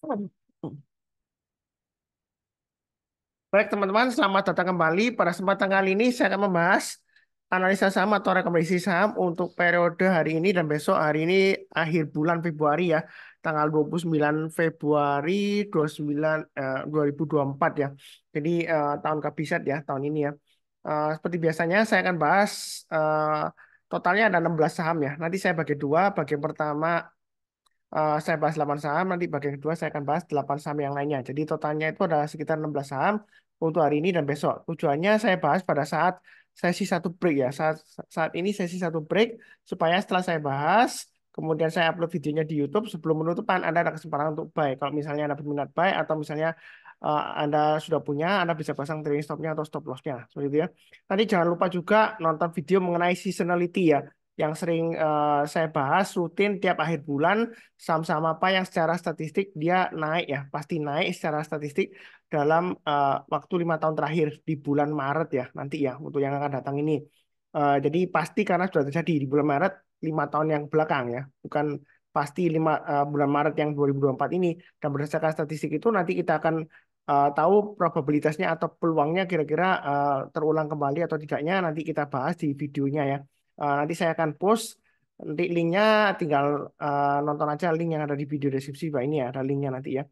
Baik teman-teman, selamat datang kembali. Pada kesempatan kali ini saya akan membahas analisa saham atau rekomendasi saham untuk periode hari ini dan besok. Hari ini akhir bulan Februari ya, tanggal 29 Februari 2024 ya. Jadi tahun kabisat ya, tahun ini ya. Seperti biasanya saya akan bahas totalnya ada 16 saham ya. Nanti saya bagi dua, bagian pertama saya bahas 8 saham, nanti bagian kedua saya akan bahas 8 saham yang lainnya. Jadi totalnya itu ada sekitar 16 saham untuk hari ini dan besok. Tujuannya saya bahas pada saat sesi satu break ya. Saat ini sesi satu break supaya setelah saya bahas, kemudian saya upload videonya di YouTube sebelum penutupan Anda ada kesempatan untuk buy. Kalau misalnya Anda berminat buy atau misalnya Anda sudah punya, Anda bisa pasang trailing stopnya atau stop lossnya. Seperti itu ya. Nanti jangan lupa juga nonton video mengenai seasonality ya yang sering saya bahas rutin tiap akhir bulan saham-saham apa yang secara statistik dia naik ya pasti naik secara statistik dalam waktu 5 tahun terakhir di bulan Maret ya nanti ya untuk yang akan datang ini. Jadi pasti karena sudah terjadi di bulan Maret 5 tahun yang belakang ya bukan pasti bulan Maret yang 2024 ini dan berdasarkan statistik itu nanti kita akan tahu probabilitasnya atau peluangnya kira-kira terulang kembali atau tidaknya nanti kita bahas di videonya ya. Nanti saya akan post nanti linknya tinggal nonton aja link yang ada di video deskripsi Pak ini ya ada linknya nanti ya.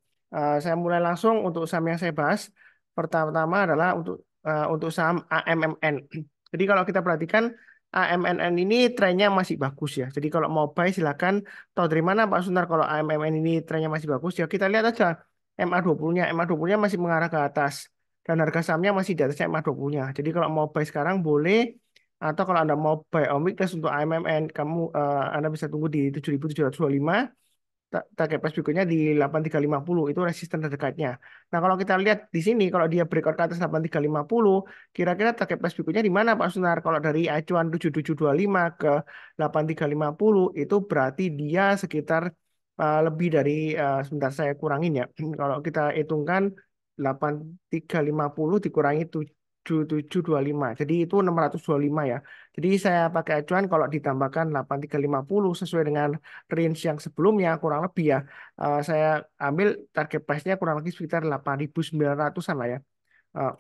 Saya mulai langsung untuk saham yang saya bahas. Pertama adalah untuk saham AMMN. Jadi kalau kita perhatikan AMMN ini trennya masih bagus ya. Jadi kalau mau buy silakan. Tahu dari mana Pak Sunar kalau AMMN ini trennya masih bagus ya kita lihat aja MA20-nya. MA20-nya masih mengarah ke atas dan harga sahamnya masih di atas MA20-nya. Jadi kalau mau buy sekarang boleh atau kalau Anda mau buy on weakness untuk AMMN, Anda bisa tunggu di 7.725, target price berikutnya di 8.350, itu resisten terdekatnya. Nah, kalau kita lihat di sini, kalau dia breakout ke atas 8.350, kira-kira target price berikutnya di mana Pak Sunar? Kalau dari acuan 7.725 ke 8.350, itu berarti dia sekitar lebih dari, sebentar saya kurangin ya. Kalau kita hitungkan 8.350 dikurangi 7.725. Jadi itu 625 ya. Jadi saya pakai acuan kalau ditambahkan 8.350 sesuai dengan range yang sebelumnya kurang lebih ya. Saya ambil target price-nya kurang lebih sekitar 8.900-an lah ya. Eh,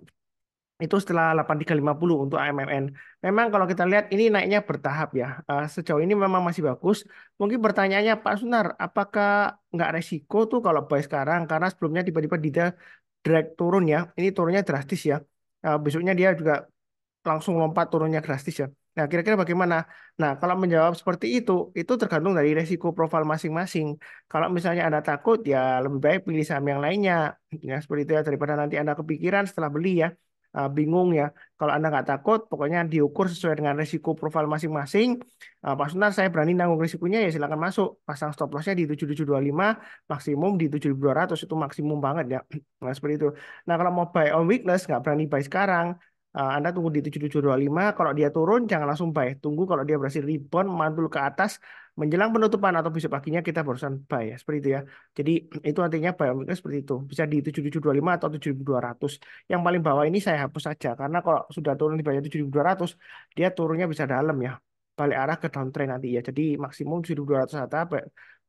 itu setelah 8.350 untuk AMMN. Memang kalau kita lihat ini naiknya bertahap ya. Sejauh ini memang masih bagus. Mungkin pertanyaannya Pak Sunar, apakah nggak resiko tuh kalau buy sekarang? Karena sebelumnya tiba-tiba dia drag turun ya. Ini turunnya drastis ya. Besoknya dia juga langsung lompat turunnya drastis ya. Nah, kira-kira bagaimana? Nah, kalau menjawab seperti itu tergantung dari resiko profil masing-masing. Kalau misalnya Anda takut, ya lebih baik pilih saham yang lainnya. Ya, seperti itu ya, daripada nanti Anda kepikiran setelah beli ya. Bingung ya. Kalau Anda nggak takut, pokoknya diukur sesuai dengan resiko profil masing-masing. Pak Sunar, saya berani nanggung risikonya, ya silakan masuk. Pasang stop lossnya di 7.725, maksimum di 7.200, itu maksimum banget ya. Nah, seperti itu. Nah, kalau mau buy on weakness, nggak berani buy sekarang, Anda tunggu di 7.725, kalau dia turun jangan langsung buy. Tunggu kalau dia berhasil rebound mantul ke atas menjelang penutupan atau besok paginya kita barusan buy ya. Seperti itu ya. Jadi itu artinya buy on weakness seperti itu. Bisa di 7.725 atau 7.200. Yang paling bawah ini saya hapus saja karena kalau sudah turun di bawah 7.200 dia turunnya bisa dalam ya. Balik arah ke downtrend nanti ya. Jadi maksimum 7.200 atas,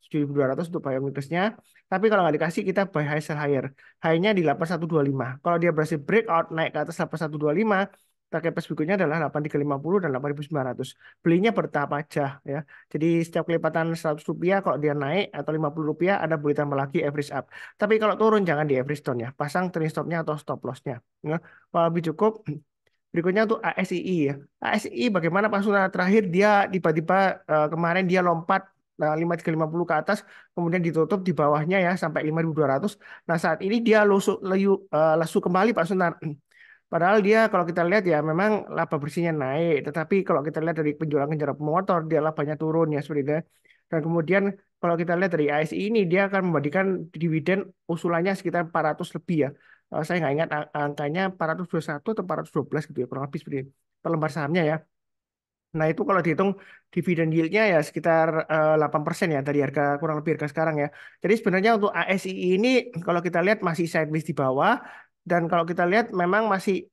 7.200 untuk buy on weakness-nya. Tapi kalau nggak dikasih kita buy high sell higher. High-nya di 8125. Kalau dia berhasil breakout naik ke atas 8125, target price berikutnya adalah 8.350 dan 8.900. Belinya bertahap aja ya. Jadi setiap kelipatan 100 rupiah kalau dia naik atau 50 rupiah ada boleh tambah lagi average up. Tapi kalau turun jangan di average down ya. Pasang trailing stop-nya atau stop loss-nya. Ya. Kalau lebih cukup berikutnya untuk ASII ya. ASII bagaimana Pak Suna terakhir dia tiba-tiba kemarin dia lompat 5.350 ke atas kemudian ditutup di bawahnya ya sampai 5.200. Nah, saat ini dia lesu kembali Pak Sunar. Padahal dia kalau kita lihat ya memang laba bersihnya naik, tetapi kalau kita lihat dari penjualan kendaraan bermotor dia labanya turun ya seperti itu. Dan kemudian kalau kita lihat dari ASI ini dia akan membagikan dividen usulannya sekitar 400 lebih ya. Saya nggak ingat angkanya 421 atau 412 gitu ya kurang lebih seperti itu, per lembar sahamnya ya. Nah, itu kalau dihitung dividen yield-nya ya sekitar 8% ya dari harga kurang lebih harga sekarang ya. Jadi sebenarnya untuk ASI ini kalau kita lihat masih sideways di bawah dan kalau kita lihat memang masih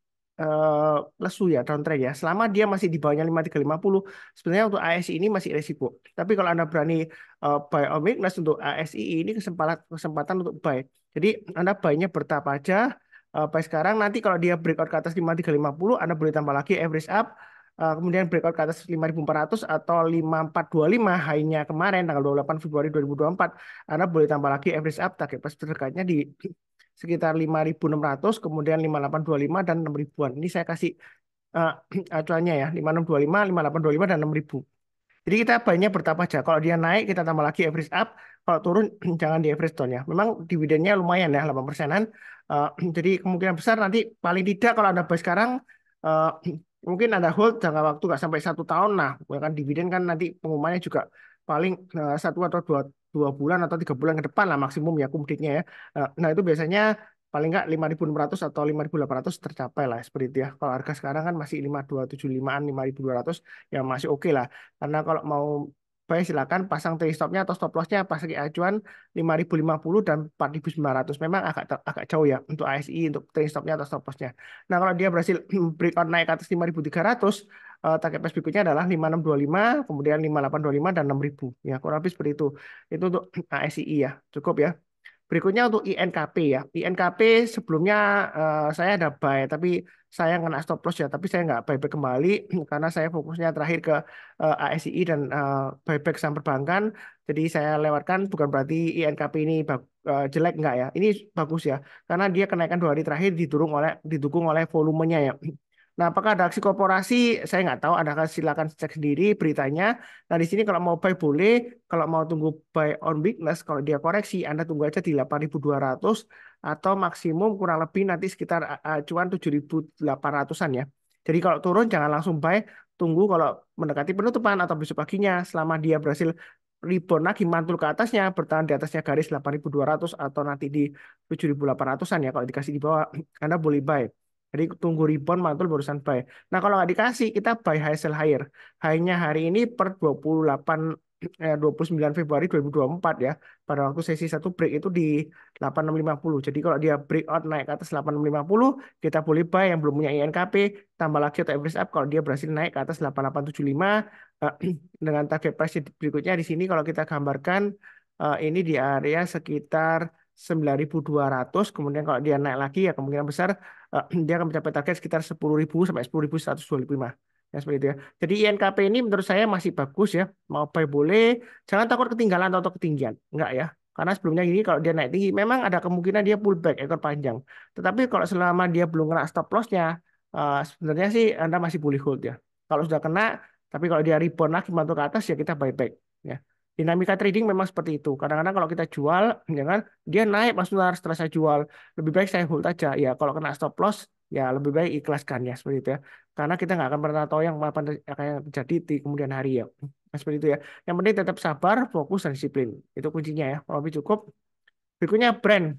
lesu ya, downtrend ya. Selama dia masih di bawahnya 5350, sebenarnya untuk ASI ini masih resiko. Tapi kalau Anda berani buy on weakness untuk ASI ini kesempatan kesempatan untuk buy. Jadi Anda buy-nya bertahap aja. Buy sekarang, nanti kalau dia breakout ke atas 5350, Anda boleh tambah lagi average up. Kemudian breakout ke atas 5400 atau 5425 high-nya kemarin tanggal 28 Februari 2024, Anda boleh tambah lagi average up target price terdekatnya di sekitar 5.600, kemudian 5.825 dan 6 ribuan. Ini saya kasih uh, acuannya ya, 5.625, 5.825 dan 6.000. Jadi kita banyak bertapa aja. Kalau dia naik kita tambah lagi average up, kalau turun jangan di average down ya. Memang dividennya lumayan ya, 8%-an. Jadi kemungkinan besar nanti paling tidak kalau Anda buy sekarang, uh, mungkin Anda hold jangka waktu nggak sampai 1 tahun. Nah, kan dividen kan nanti pengumumannya juga paling 1 atau 2 bulan atau 3 bulan ke depan lah maksimum ya kumditnya ya. Nah itu biasanya paling nggak 5.600 atau 5.800 tercapai lah seperti itu ya. Kalau harga sekarang kan masih 5.275-an, 5.200 ya masih oke lah. Karena kalau mau buy silakan pasang trade stopnya atau stop lossnya pas lagi acuan 5.050 dan 4.900. Memang agak jauh ya untuk ASI, untuk trade stopnya atau stop lossnya. Nah kalau dia berhasil breakout naik ke atas 5.300, target price berikutnya adalah 5.625, kemudian 5.825 dan 6.000. Ya kurang lebih seperti itu. Itu untuk ASI ya, cukup ya. Berikutnya untuk INKP ya. INKP sebelumnya saya ada buy, tapi saya kena stop loss ya. Tapi saya nggak buyback kembali karena saya fokusnya terakhir ke ASI dan buyback saham perbankan. Jadi saya lewatkan, bukan berarti INKP ini jelek nggak ya. Ini bagus ya, karena dia kenaikan 2 hari terakhir didukung oleh volumenya ya. Nah, apakah ada aksi korporasi? Saya nggak tahu. Adakah silakan cek sendiri beritanya. Nah, di sini kalau mau buy boleh, kalau mau tunggu buy on weakness, kalau dia koreksi, Anda tunggu aja di 8.200 atau maksimum kurang lebih nanti sekitar acuan 7.800-an ya. Jadi kalau turun jangan langsung buy, tunggu kalau mendekati penutupan atau besok paginya selama dia berhasil rebound lagi mantul ke atasnya, bertahan di atasnya garis 8.200 atau nanti di 7.800-an ya kalau dikasih di bawah, Anda boleh buy. Jadi tunggu rebound mantul barusan buy. Nah kalau nggak dikasih kita buy high sell higher. High-nya hari ini per 29 Februari 2024 ya. Pada waktu sesi satu break itu di 8650. Jadi kalau dia breakout naik ke atas 8650, kita boleh buy yang belum punya INKP, tambah lagi atau average up kalau dia berhasil naik ke atas 8875 eh, dengan target price berikutnya di sini kalau kita gambarkan ini di area sekitar 9.200. Kemudian kalau dia naik lagi ya kemungkinan besar dia akan mencapai target sekitar 10.000 sampai 10.125. Ya, seperti itu ya. Jadi INKP ini menurut saya masih bagus ya. Mau buy boleh, jangan takut ketinggalan atau ketinggian. Enggak ya. Karena sebelumnya ini kalau dia naik tinggi, memang ada kemungkinan dia pullback ekor panjang. Tetapi kalau selama dia belum kena stop loss-nya, sebenarnya sih Anda masih boleh hold ya. Kalau sudah kena, tapi kalau dia rebound lagi mantul ke atas ya kita buyback. Ya. Dinamika trading memang seperti itu. Kadang-kadang kalau kita jual, ya kan, dia naik Mas Nular setelah saya jual. Lebih baik saya hold aja. Ya kalau kena stop loss, ya lebih baik ikhlaskan ya seperti itu ya. Karena kita nggak akan pernah tahu yang apa yang terjadi di kemudian hari ya. Nah, seperti itu ya. Yang penting tetap sabar, fokus dan disiplin. Itu kuncinya ya. Kalau lebih cukup. Berikutnya brand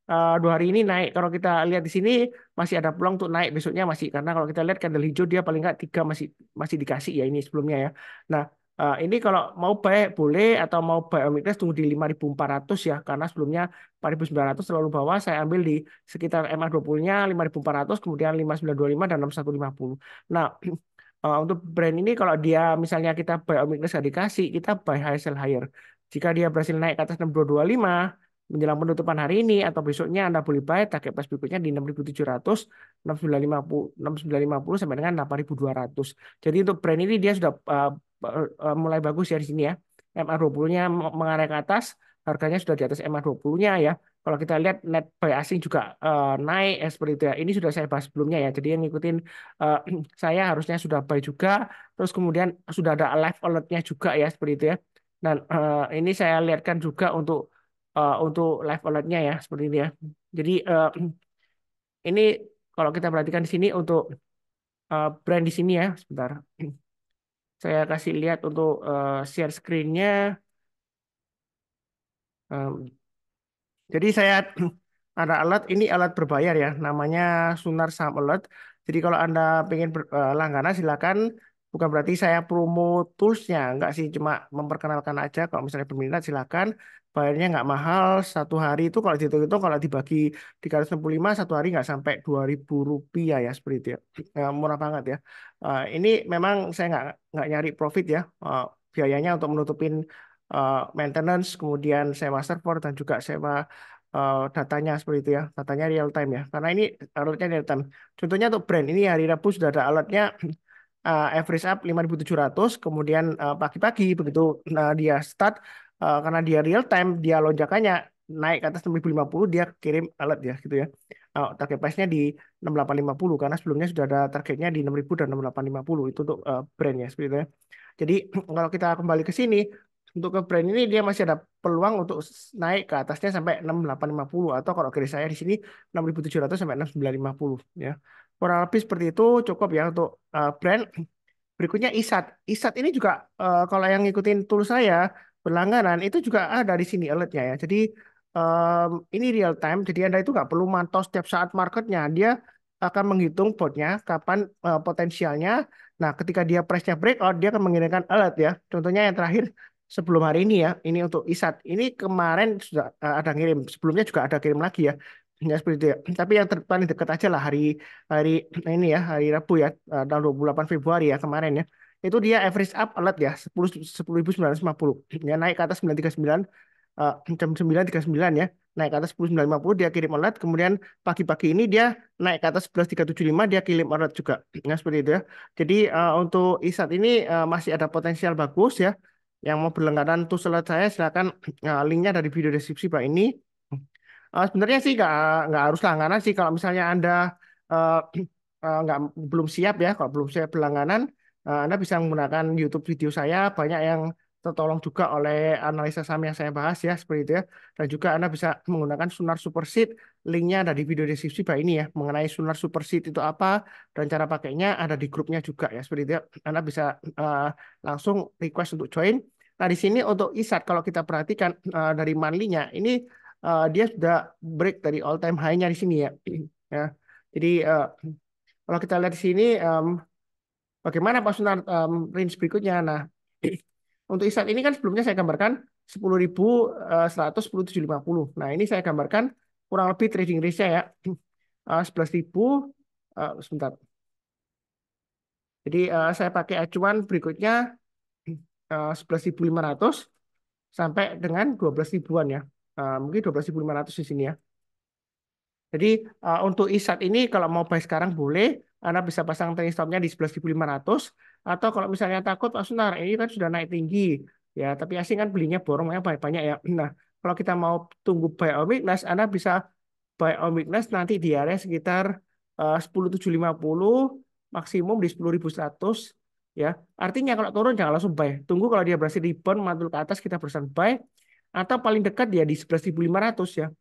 2 hari ini naik. Kalau kita lihat di sini masih ada peluang untuk naik besoknya masih, karena kalau kita lihat candle hijau dia paling nggak 3 masih masih dikasih ya ini sebelumnya ya. Nah ini kalau mau buy boleh atau mau buy on weakness tunggu di 5.400 ya, karena sebelumnya 4.900 terlalu bawah. Saya ambil di sekitar MA20-nya 5.400, kemudian 5.925 dan 6.150. Nah untuk brand ini kalau dia misalnya kita buy on weakness nggak dikasih, kita buy high sell higher. Jika dia berhasil naik ke atas 6.225 menjelang penutupan hari ini atau besoknya, Anda boleh buy target price berikutnya di 6.700, 6.950, 6.950 sampai dengan 8.200. Jadi untuk brand ini dia sudah mulai bagus ya di sini ya. MA20-nya mengarah ke atas, harganya sudah di atas MA20-nya ya. Kalau kita lihat net buy asing juga naik seperti itu ya. Ini sudah saya bahas sebelumnya ya. Jadi yang ngikutin eh, saya harusnya sudah buy juga. Terus kemudian sudah ada live alert-nya juga ya seperti itu ya. Dan ini saya lihatkan juga untuk live alertnya ya seperti ini ya. Jadi ini kalau kita perhatikan di sini untuk brand di sini ya, sebentar. Saya kasih lihat untuk share screen-nya. Em, jadi saya ada alat, ini alat berbayar ya, namanya Sunar Saham Alert. Jadi kalau Anda pengen langganan silakan. Bukan berarti saya promo toolsnya, enggak sih, cuma memperkenalkan aja. Kalau misalnya berminat silakan. bayarnya nggak mahal. Satu hari itu kalau dihitung-hitung kalau dibagi 365 satu hari nggak sampai 2.000 rupiah ya seperti itu ya. Murah banget ya. Ini memang saya nggak nyari profit ya. Biayanya untuk menutupin maintenance, kemudian sewa server dan juga sewa datanya seperti itu ya. Datanya real time ya. Karena ini alertnya real time. Contohnya untuk brand ini hari Rabu sudah ada alertnya average up 5.700, kemudian pagi-pagi begitu dia start, karena dia real time, dia lonjakannya naik ke atas 6.050, dia kirim alert ya gitu ya. Target price-nya di 6.850 karena sebelumnya sudah ada targetnya di 6.000 dan 6.850 itu untuk brand ya seperti itu ya. Jadi kalau kita kembali ke sini, untuk ke brand ini dia masih ada peluang untuk naik ke atasnya sampai 6.850 atau kalau kira saya di sini 6.700 sampai 6.950 ya. Kurang lebih seperti itu cukup ya untuk brand. Berikutnya ISAT. ISAT ini juga kalau yang ngikutin tool saya berlangganan itu juga ada di sini alertnya ya. Jadi ini real time. Jadi Anda itu nggak perlu mantau setiap saat marketnya. Dia akan menghitung botnya kapan potensialnya. Nah, ketika dia price-nya breakout, dia akan mengirimkan alert ya. Contohnya yang terakhir sebelum hari ini ya. Ini untuk ISAT. Ini kemarin sudah ada ngirim. Sebelumnya juga ada kirim lagi ya. Ya seperti itu ya. Tapi yang paling dekat aja lah hari hari ini ya, hari Rabu ya, tanggal 28 Februari ya kemarin ya. Itu dia average up alert ya, 10.950. Ya naik ke atas 939 jam 9.39 ya. Naik ke atas 10.950 dia kirim alert, kemudian pagi-pagi ini dia naik ke atas 11.375 dia kirim alert juga. Ya seperti itu ya. Jadi untuk ISAT ini masih ada potensial bagus ya. Yang mau berlangganan tuh slot saya silakan, linknya dari video deskripsi Pak ini. Sebenarnya sih nggak harus langganan sih kalau misalnya Anda eh, nggak belum siap ya, kalau belum siap berlangganan, Anda bisa menggunakan YouTube video saya, banyak yang tertolong juga oleh analisa saham yang saya bahas ya seperti itu ya. Dan juga Anda bisa menggunakan Sunar Superseed, linknya ada di video deskripsi bawah ini ya, mengenai Sunar Superseed itu apa dan cara pakainya ada di grupnya juga ya seperti itu ya. Anda bisa langsung request untuk join. Nah di sini untuk ISAT kalau kita perhatikan dari monthly-nya ini dia sudah break dari all time high-nya di sini ya. Ya. Jadi kalau kita lihat di sini bagaimana Pak Sunar range berikutnya. Nah, untuk ISAT ini kan sebelumnya saya gambarkan 10.100 10.750. Nah, ini saya gambarkan kurang lebih trading range-nya ya. 11.000 sebentar. Jadi saya pakai acuan berikutnya 11.500 sampai dengan 12 ribuan ya. Mungkin 12.500 di sini ya. Jadi untuk ISAT ini kalau mau buy sekarang boleh, Anda bisa pasang trailing stopnya di 11.500 atau kalau misalnya takut Pak Sunar, ini kan sudah naik tinggi ya, tapi asing kan belinya borong ya banyak ya. Nah, kalau kita mau tunggu buy on weakness, Anda bisa buy on weakness nanti di area sekitar 10.750 maksimum di 10.100 ya. Artinya kalau turun jangan langsung buy. Tunggu kalau dia berhasil rebound mantul ke atas kita berusaha buy atau paling dekat dia di 11.500 ya.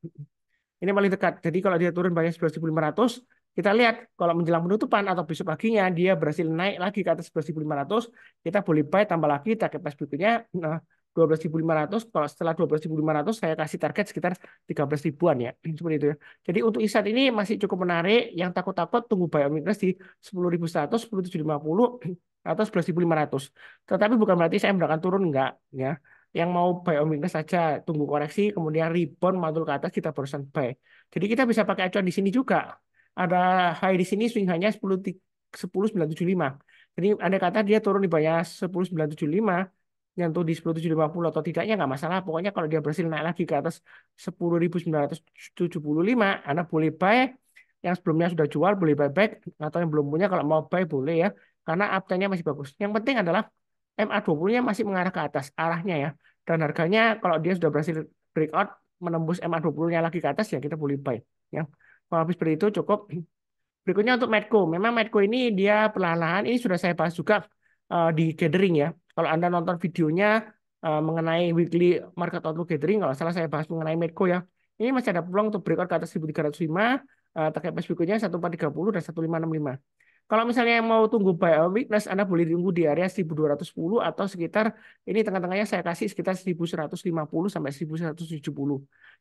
Ini paling dekat. Jadi kalau dia turun banyak 11.500, kita lihat kalau menjelang penutupan atau besok paginya dia berhasil naik lagi ke atas 11.500, kita boleh buy tambah lagi target price berikutnya 12.500. Kalau setelah 12.500 saya kasih target sekitar 13 ribuan ya. Seperti itu ya. Jadi untuk ISAT ini masih cukup menarik. Yang takut-takut tunggu buy on weakness di 10.100, 10.750 atau 11.500. Tetapi bukan berarti saya akan turun enggak ya. Yang mau buy on weakness saja tunggu koreksi kemudian rebound mantul ke atas kita barusan buy. Jadi kita bisa pakai acuan di sini juga. Ada high di sini swing hanya 10.975. Jadi andai kata dia turun di bawah 10.975 nyentuh di 10.750 atau tidaknya nggak masalah. Pokoknya kalau dia berhasil naik lagi ke atas 10.975, Anda boleh buy. Yang sebelumnya sudah jual boleh buy back atau yang belum punya kalau mau buy boleh ya. Karena uptrendnya masih bagus. Yang penting adalah MA20-nya masih mengarah ke atas arahnya ya. Dan harganya kalau dia sudah berhasil breakout menembus MA20-nya lagi ke atas ya kita boleh buy ya. Kalau habis seperti itu cukup. Berikutnya untuk Medco. Memang Medco ini dia perlahan-lahan ini sudah saya bahas juga di gathering ya. Kalau Anda nonton videonya mengenai weekly market outlook gathering, kalau salah saya bahas mengenai Medco ya. Ini masih ada peluang untuk breakout ke atas 1.305, target price berikutnya 1.430 dan 1.565. Kalau misalnya yang mau tunggu buy on weakness, Anda boleh tunggu di area 1.210 atau sekitar ini tengah-tengahnya saya kasih sekitar 1.150 sampai 1.170.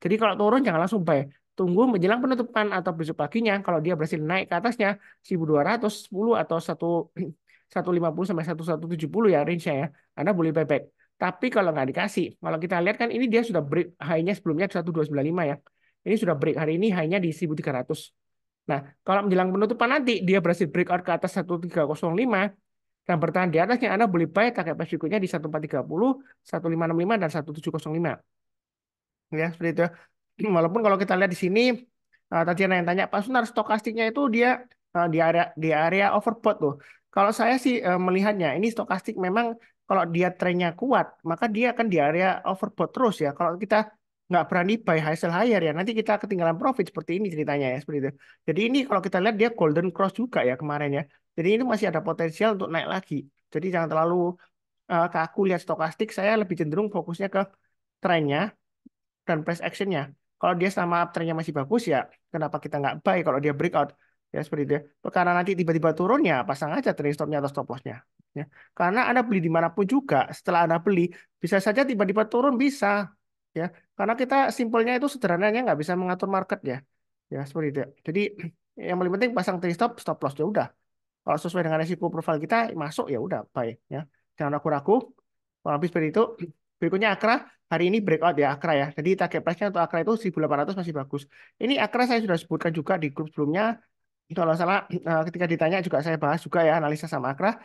Jadi kalau turun jangan langsung buy. Tunggu menjelang penutupan atau besok paginya kalau dia berhasil naik ke atasnya 1.210 atau 1.150 sampai 1.170 ya range-nya ya. Anda boleh buy back. Tapi kalau nggak dikasih, kalau kita lihat kan ini dia sudah break high-nya sebelumnya 1295 ya. Ini sudah break hari ini high-nya di 1300. Nah, kalau menjelang penutupan nanti dia berhasil breakout ke atas 1305 dan bertahan di atasnya, Anda boleh buy target price berikutnya di 1430, 1565 dan 1705. Ya, seperti itu. Walaupun kalau kita lihat di sini tadi ada yang tanya Pak Sunar stokastiknya itu dia di area overbought tuh. Kalau saya sih melihatnya ini stokastik memang kalau dia trennya kuat maka dia akan di area overbought terus ya. Kalau kita nggak berani buy high sell higher ya nanti kita ketinggalan profit seperti ini ceritanya ya seperti itu. Jadi ini kalau kita lihat dia golden cross juga ya kemarin ya. Jadi ini masih ada potensial untuk naik lagi. Jadi jangan terlalu kaku lihat stokastik. Saya lebih cenderung fokusnya ke trennya dan price actionnya. Kalau dia sama uptrendnya masih bagus ya, kenapa kita nggak buy kalau dia breakout? Ya seperti itu. Ya. Karena nanti tiba-tiba turun ya pasang aja trailing stopnya atau stop lossnya. Ya. Karena Anda beli dimanapun juga, setelah Anda beli bisa saja tiba-tiba turun bisa. Ya, karena kita simpelnya itu sederhananya nggak bisa mengatur market ya. Ya seperti itu. Jadi yang paling penting pasang trailing stop, stop loss ya udah. Kalau sesuai dengan resiko profil kita masuk ya udah buy ya. Jangan ragu-ragu. Kalau habis seperti itu, berikutnya Akra hari ini breakout ya Akra ya. Jadi target price-nya untuk Akra itu 1800 masih bagus. Ini Akra saya sudah sebutkan juga di grup sebelumnya. Kalau salah ketika ditanya juga saya bahas juga ya analisa sama Akra.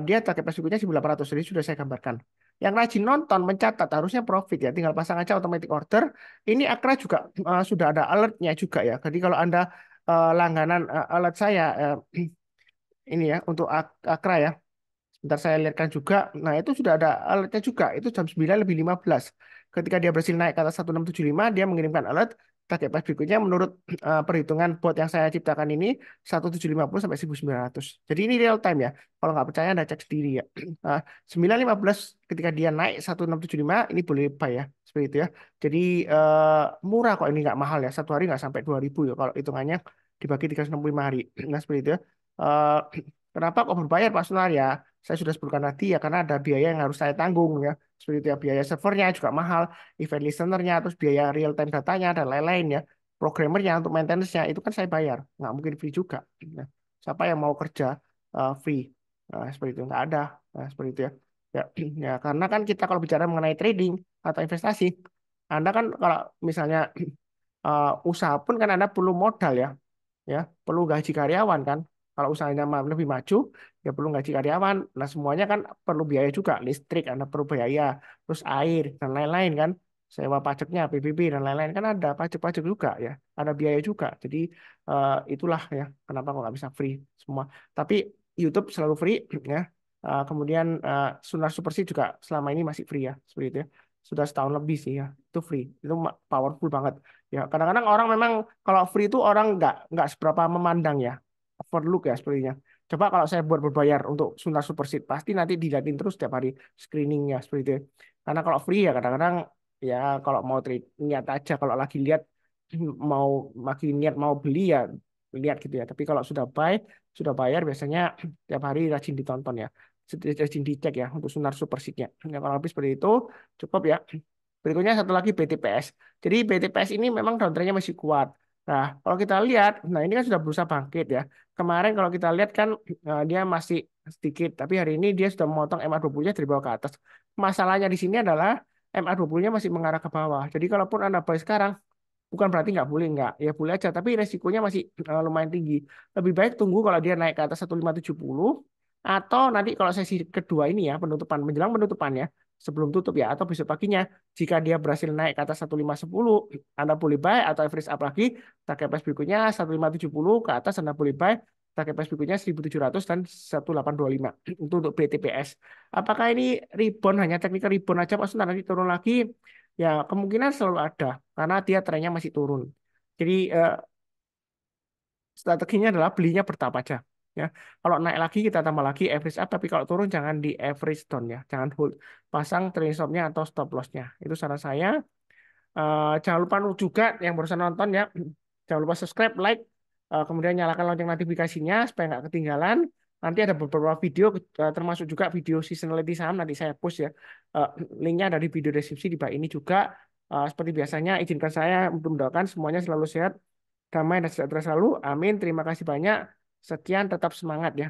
Dia target price berikutnya 1800. Jadi sudah saya gambarkan. Yang rajin nonton mencatat harusnya profit ya. Tinggal pasang aja automatic order. Ini Akra juga sudah ada alertnya juga ya. Jadi kalau Anda langganan alert saya ini ya untuk Akra ya. Ntar saya lihatkan juga. Nah, itu sudah ada alertnya juga. Itu jam 9 lebih 15. Ketika dia berhasil naik ke atas 1675, dia mengirimkan alert. Target price berikutnya menurut perhitungan bot yang saya ciptakan ini 1750 sampai 1900. Jadi ini real time ya. Kalau nggak percaya Anda cek sendiri ya. 9.15 ketika dia naik 1675 ini boleh buy ya. Seperti itu ya. Jadi murah kok ini nggak mahal ya. Satu hari nggak sampai 2000 ya kalau hitungannya dibagi 365 hari. Nah, seperti itu ya. Eh, Kenapa kok berbayar Pak Sunar ya? Saya sudah sebutkan tadi ya karena ada biaya yang harus saya tanggung ya. Seperti itu ya, biaya servernya juga mahal, event listenernya, terus biaya real time datanya dan lain-lain ya. Programmernya untuk maintenance-nya itu kan saya bayar, nggak mungkin free juga. Nah, siapa yang mau kerja free? Nah, seperti itu nggak ada. Nah, seperti itu ya. Ya, ya karena kan kita kalau bicara mengenai trading atau investasi, Anda kan kalau misalnya usaha pun kan Anda perlu modal ya perlu gaji karyawan kan kalau usahanya lebih maju ya perlu gaji karyawan nah semuanya kan perlu biaya juga listrik Anda perlu biaya terus air dan lain-lain kan sewa pajaknya PBB dan lain-lain kan ada pajak-pajak juga ya ada biaya juga jadi itulah ya kenapa kok nggak bisa free semua tapi YouTube selalu free ya. Kemudian Sunar Superseed juga selama ini masih free ya seperti itu ya sudah setahun lebih sih ya itu free itu powerful banget ya kadang-kadang orang memang kalau free itu orang nggak seberapa memandang ya, overlook ya sepertinya. Coba kalau saya buat berbayar untuk Suntar Superseed, pasti nanti dilihatin terus setiap hari screeningnya seperti itu. Karena kalau free ya kadang-kadang ya kalau mau trade niat aja, kalau lagi lihat mau lagi niat mau beli ya lihat gitu ya. Tapi kalau sudah buy, sudah bayar biasanya tiap hari rajin ditonton ya, rajin dicek ya untuk Suntar Superseednya. Ya, kalau habis seperti itu cukup ya. Berikutnya satu lagi BTPS. Jadi BTPS ini memang downtrendnya masih kuat. Nah, kalau kita lihat, nah ini kan sudah berusaha bangkit ya. Kemarin kalau kita lihat kan dia masih sedikit, tapi hari ini dia sudah memotong MA20-nya dari bawah ke atas. Masalahnya di sini adalah MA20-nya masih mengarah ke bawah. Jadi kalaupun Anda buy sekarang, bukan berarti nggak boleh, nggak. Ya boleh aja, tapi resikonya masih lumayan tinggi. Lebih baik tunggu kalau dia naik ke atas 1570, atau nanti kalau sesi kedua ini ya, penutupan, menjelang penutupannya, sebelum tutup ya, atau besok paginya, jika dia berhasil naik ke atas 1510, Anda boleh buy, atau average up lagi, target price berikutnya 1570, ke atas Anda boleh buy, target price berikutnya 1700 dan 1825. Itu untuk BTPS. Apakah ini rebound, hanya teknikal rebound aja, Pak Sultan, nanti turun lagi? Ya, kemungkinan selalu ada karena dia trennya masih turun. Jadi strateginya adalah belinya bertahap aja. Ya, kalau naik lagi kita tambah lagi average up, tapi kalau turun jangan di average down ya, jangan hold, pasang trailing stop-nya atau stop loss-nya. Itu saran saya. Jangan lupa juga yang barusan nonton ya, jangan lupa subscribe, like, kemudian nyalakan lonceng notifikasinya supaya nggak ketinggalan. Nanti ada beberapa video, termasuk juga video seasonality saham nanti saya post ya. Eh, Linknya ada di video deskripsi di bawah ini juga. Seperti biasanya, izinkan saya untuk mendoakan semuanya selalu sehat, damai dan sejahtera selalu. Amin. Terima kasih banyak. Sekian, tetap semangat ya.